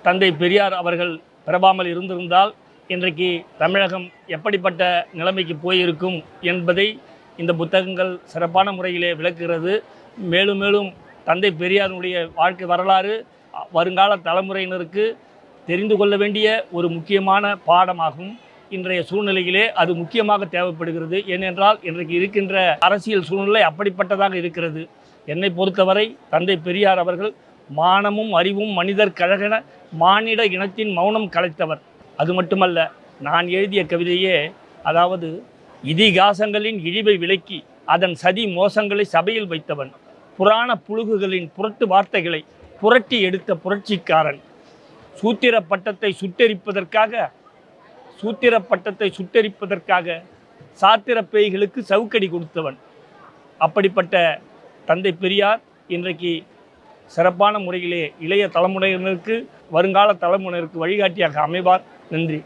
தந்தை பெரியார் அவர்கள் பிறப்பாமல் இருந்திருந்தால் இன்றைக்கு தமிழகம் எப்படிப்பட்ட நிலைமைக்கு போயிருக்கும் என்பதை இந்த புத்தகங்கள் சிறப்பான முறையிலே விளக்குகிறது. மேலும் மேலும் தந்தை பெரியாருடைய வாழ்க்கை வரலாறு வருங்கால தலைமுறையினருக்கு தெரிந்து கொள்ள வேண்டிய ஒரு முக்கியமான பாடமாகும். இன்றைய சூழ்நிலையிலே அது முக்கியமாக தேவைப்படுகிறது. ஏனென்றால் இன்றைக்கு இருக்கின்ற அரசியல் சூழ்நிலை அப்படிப்பட்டதாக இருக்கிறது. என்னை பொறுத்தவரை தந்தை பெரியார் அவர்கள் மானமும் அறிவும் மனிதர் கழகென மானிட இனத்தின் மௌனம் கலைத்தவர். அது மட்டுமல்ல, நான் எழுதிய கவிதையே, அதாவது இதிகாசங்களின் இழிவை விலக்கி அதன் சதி மோசங்களை சபையில் வைத்தவன், புராண புழுகுகளின் புரட்டு வார்த்தைகளை புரட்டி எடுத்த புரட்சிக்காரன், சூத்திர பட்டத்தை சுட்டெரிப்பதற்காக சாத்திர பேய்களுக்கு சவுக்கடி கொடுத்தவன். அப்படிப்பட்ட தந்தை பெரியார் இன்றைக்கு சிறப்பான முறையிலே இளைய தலைமுறையினருக்கு, வருங்கால தலைமுறையினருக்கு வழிகாட்டியாக அமைவார். நன்றி.